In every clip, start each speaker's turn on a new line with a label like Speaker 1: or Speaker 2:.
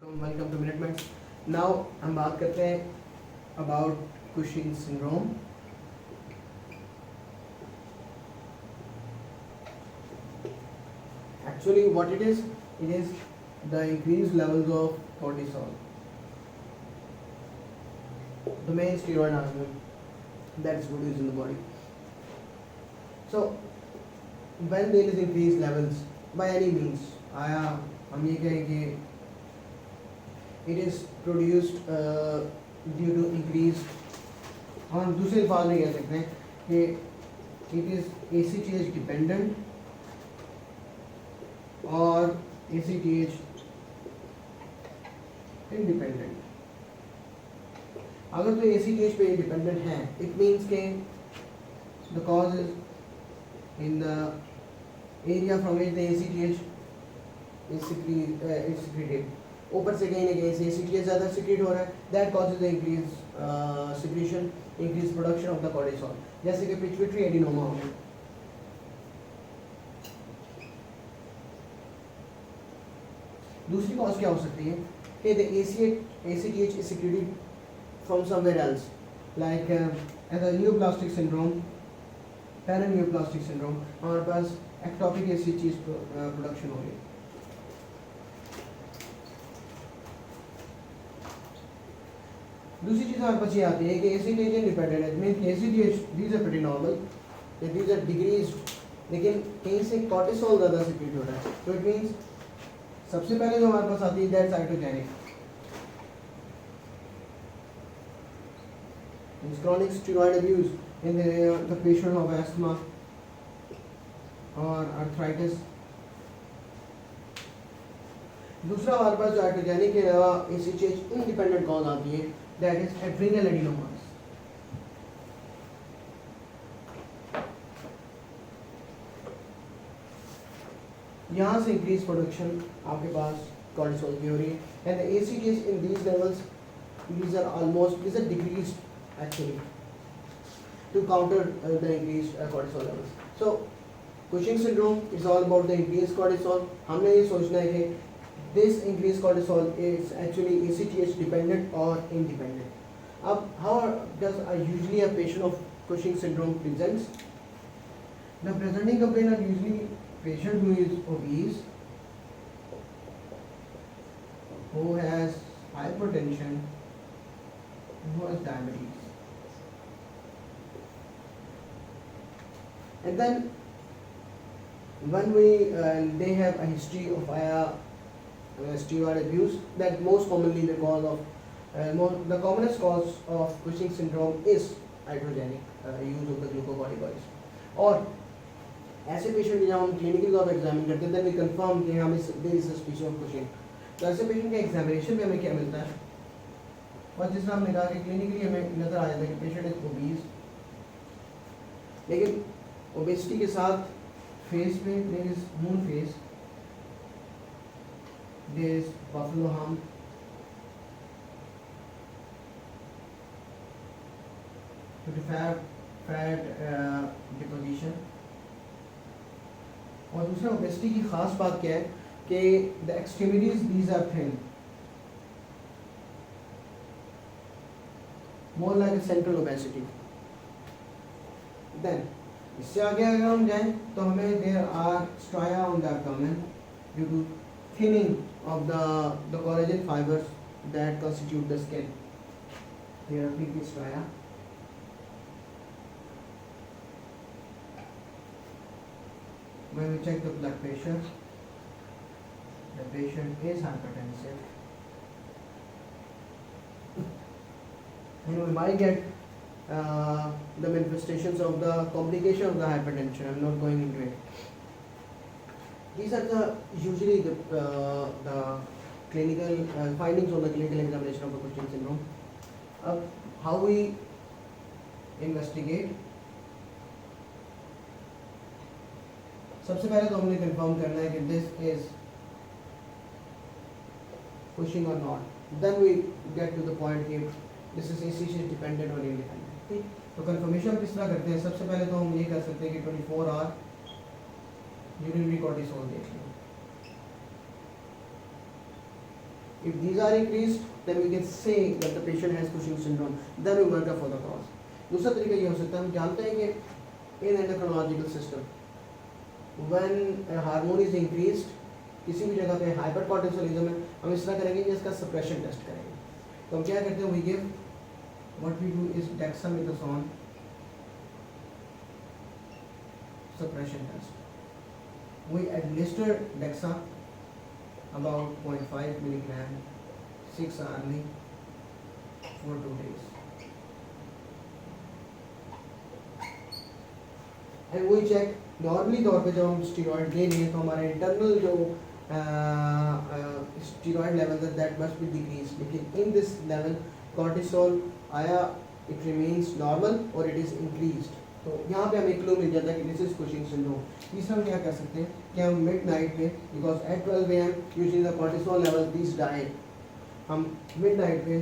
Speaker 1: Welcome to मिनटमेंट्स। Now हम बात करते हैं about Cushing syndrome. Actually what it is the increase levels of cortisol, the main steroid hormone that is produced in the body. So when there is increased levels by any means, आया हम ये कहें कि it is produced due to increase, हम दूसरे अल्फाज में कह सकते हैं कि it is ACTH dependent और ACTH independent. अगर तो ACTH पे independent है, it means के the cause is in the area from which the ACTH is secreted. ऊपर से कहीं ना कहीं से ACTH ज़्यादा secrete हो रहा है, that causes the increase secretion, increase production of the cortisol. जैसे कि pituitary adenoma हो गया. दूसरी कॉज क्या हो सकती है कि the ACTH is secreted from somewhere else, like as a neoplastic syndrome, paraneoplastic syndrome, हमारे पास ectopic ACTH production हो रही है. दूसरी चीज़ हमारे पास ये आती है कि ACTH इंडिपेंडेंट है, mean ACTH these are pretty normal, these are decreased, लेकिन कहीं से cortisol ज़्यादा secrete हो रहा है, तो it means सबसे पहले जो हमारे पास आती है that's iatrogenic. It's chronic steroid abuse in the patient of asthma or arthritis. दूसरा हमारे पास जो iatrogenic के अलावा ACTH इंडिपेंडेंट कॉज आती है, that is adrenal adenomas. यहाँ से increase production आपके पास cortisol की हो रही है, and the ACTH in these levels, these are decreased actually to counter the increased cortisol levels. So Cushing syndrome is all about the increased cortisol. हमने ये सोचना है कि this increased cortisol is actually ACTH dependent or independent. How does usually a patient of Cushing syndrome presents? The presenting complaint are usually patient who is obese, who has hypertension, who has diabetes. And then when they have a history of steroid abuse, that most commonly the cause of the commonest cause of Cushing syndrome is iatrogenic use of the glucocorticoids. और ऐसे patient जब हम clinical तौर पर examine करते हैं, then we confirm कि हमें there is suspicion of Cushing. तो ऐसे पेशेंट के एग्जामिनेशन में हमें क्या मिलता है, और जिस तरह हमने कहा कि क्लिनिकली हमें नजर आ जाता है कि पेशेंट इज ओबीज, लेकिन ओबेसिटी के साथ फेस पे there is moon face, there is buffalo hump, fat deposition. और दूसरा ओबेसिटी की खास बात क्या है कि the extremities these are thin, more like a central obesity. Then इससे आगे अगर हम जाएं तो हमें there are stria on the abdomen due to thinning of the collagen fibers that constitute the skin. There are big stria. When we check the blood pressure, the patient is hypertensive. And we might get the manifestations of the complication of the hypertension. I'm not going into it. These are usually the clinical findings on the clinical examination of the Cushing syndrome. How we investigate? सबसे पहले तो हमने confirm करना है कि this is Cushing or not. Then we get to the point कि this is ACTH dependent or independent. ठीक, तो कंफर्मेशन किस तरह करते हैं? सबसे पहले तो हम ये कर सकते हैं कि 24 आवर यूरिनरी कॉर्टिसोल देख लें. If these are increased, then we can say that the patient has Cushing's syndrome. Then we work out for the cause. दूसरा तरीका ये हो सकता है, हम जानते हैं कि in endocrinological system, when a hormone is increased, किसी भी जगह पे hypercortisolism है, हम इस तरह करेंगे कि इसका suppression test करेंगे. तो हम क्या करते हैं, we give, what we do is dexamethasone suppression test. We administer dexa about 0.5 milligram 6 hourly for 2 days. And we check, normally तौर पे जब हम स्टीरॉयड दे रहे हैं तो हमारे इंटरनल जो स्टीरॉयड लेवल है दैट मस्ट बी डिक्रीज, लेकिन इन दिस लेवल कॉर्टिसोल आया इट रिमेन्स नॉर्मल और इट इज़ इंक्रीज्ड. तो यहाँ पे हमें क्लू मिल जाता है कि दिस इज कुशिंग सिंड्रोम. तीसरा हम क्या कर सकते हैं कि हम मिड नाइट पे, because at 12 AM usually the cortisol level please die, हम मिड नाइट पे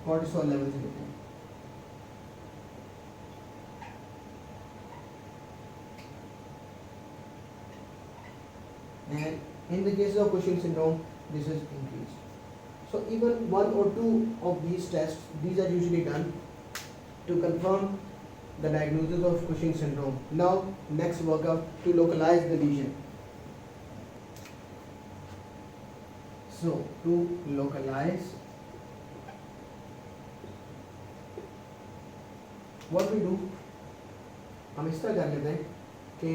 Speaker 1: कॉर्टिसोल लेवल से लेते हैं. And in the case of Cushing syndrome, this is increased. So even one or two of these tests, these are usually done to confirm the diagnosis of Cushing syndrome. Now, next workup to localize the lesion. So, to localize, what we do, हम इस तरह कर लेते हैं कि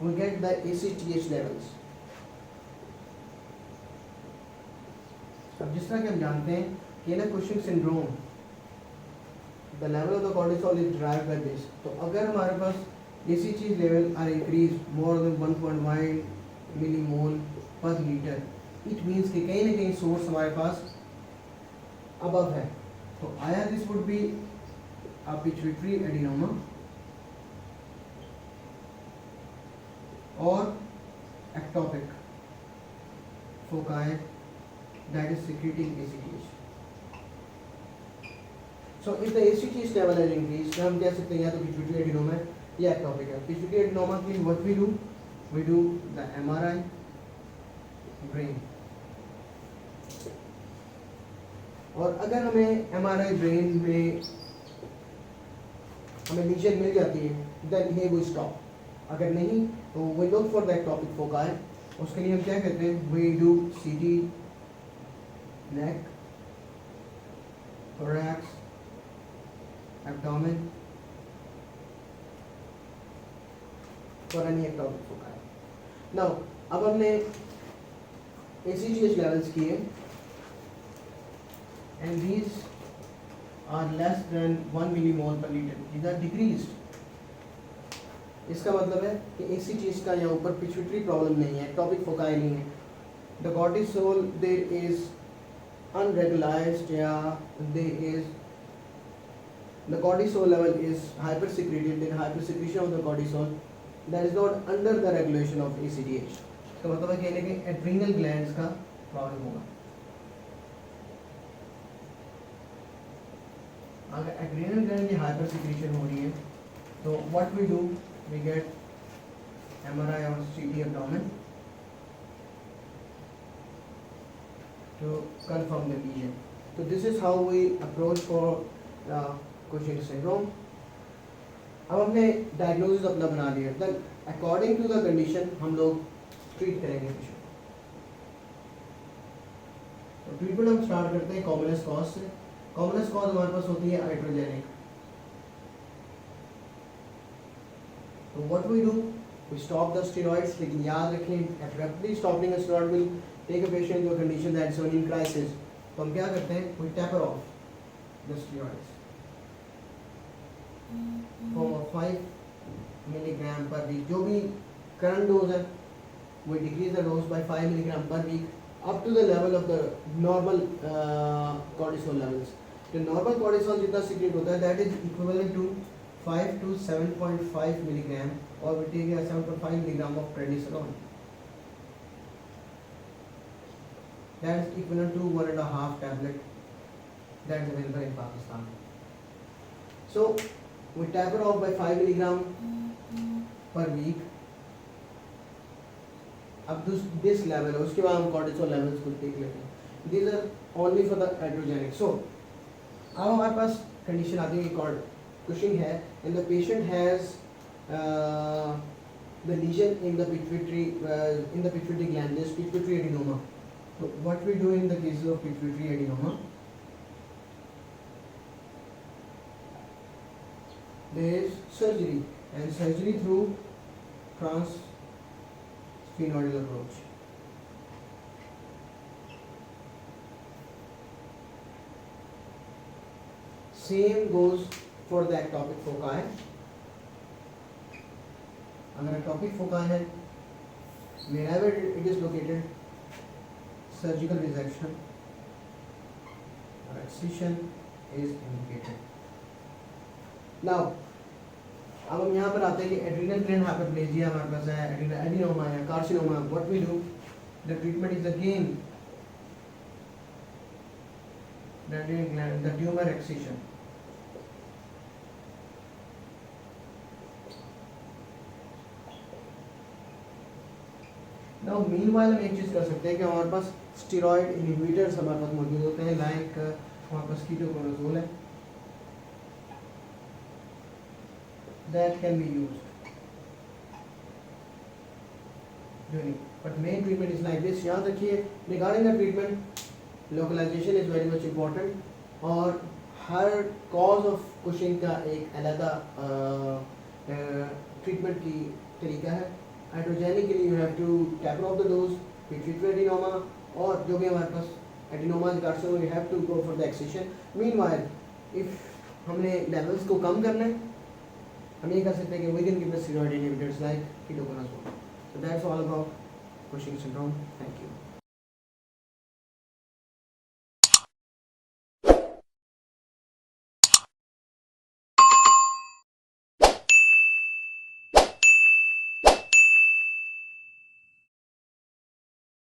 Speaker 1: we get the ACTH levels. अब जिस तरह कि हम जानते हैं कि ना Cushing syndrome, the level of the cortisol is derived by this. तो अगर हमारे पास ACTH level are increased more than 1.1 millimole per liter, it means कि कहीं ना कहीं source हमारे पास above है. तो आया this would be a pituitary adenoma or ectopic foci that is secreting ACTH. So if the ACTH level is increased, तो हम कह सकते हैं या तो pituitary adenoma है या ectopic है. Pituitary adenoma के लिए what we do the MRI brain. और अगर हमें MRI brain में हमें लीजन मिल जाती है, then here we stop. अगर नहीं तो we look for the ectopic foci. उसके लिए हम क्या करते हैं, we do CT, neck, thorax, abdomen for any ectopic foci. Now, अब हमने ACTH levels किए and these are less than 1 millimole per liter. These are decreased. इसका मतलब है कि ACTH का यहाँ ऊपर पिट्यूटरी प्रॉब्लम नहीं है, ectopic foci नहीं है. The cortisol there is unregularized या there is the cortisol level is hypersecreted, then hypersecretion of the cortisol that is not under the regulation of ACTH. इसका मतलब है कि adrenal glands का प्रॉब्लम होगा. अगर adrenal gland की hypersecretion हो रही है तो what we do, we get MRI or CT abdomen to confirm the lesion. So this is how we approach for Cushing syndrome. अब हमने diagnosis अपना बना लिया, then according to the condition हम लोग treat करेंगे patient. तो treatment हम start करते हैं commonest cause से. commonest cause हमारे पास होती है iatrogenic. So what we do, we stop the steroids. लेकिन याद रखें, abruptly stopping a steroid will take a patient into a condition that is in crisis. तो हम क्या करते हैं, we taper off the steroids from 5 milligram per week. जो भी current dose है, we decrease the dose by 5 milligram per week up to the level of the normal cortisol levels. The normal cortisol जितना secrete होता है, that is equivalent to 5 to 7.5 milligram, or we take 7.5 milligram of prednisolone. That is equivalent to 1.5 tablet that is available in Pakistan. So we taper off by 5 milligram per week अब this level है, उसके बाद हम cortisol levels को देख लेते हैं। These are only for the androgenic. So अब हमारे पास कंडीशन आती है कि कुशिंग है and the patient has the lesion in the pituitary gland, this pituitary adenoma. So what we do in the cases of pituitary adenoma, there is surgery, and surgery through transsphenoidal approach. Same goes for the ectopic foci. अगर ectopic foci है, wherever it is located, surgical resection or excision is indicated. Now, अब हम यहाँ पर आते हैं कि adrenal gland hyperplasia हमारे पास है, एडिनोमा है, carcinoma. What we do, the treatment is again the adrenal gland, the tumor excision. Now meanwhile हम एक चीज़ कर सकते हैं कि हमारे पास स्टेरॉइड इनहिबिटर्स हमारे पास मौजूद होते हैं, लाइक हमारे पास कीटोकोनाजोल है, that can be used during, but main treatment is like this. याद रखिए regarding the treatment, localization is very much important, और हर cause of Cushing का एक अलग treatment की तरीका है. Hydrogenically you have to taper off the dose, pituitary adenoma, और जो भी हमारे पास adenoma carcinoma, you have to go for the excision. Meanwhile, if हमने levels को कम करना है, हम ये कर सकते हैं कि we can give the steroid inhibitors like ketoconazole. So that's all about Cushing syndrome. Thank you.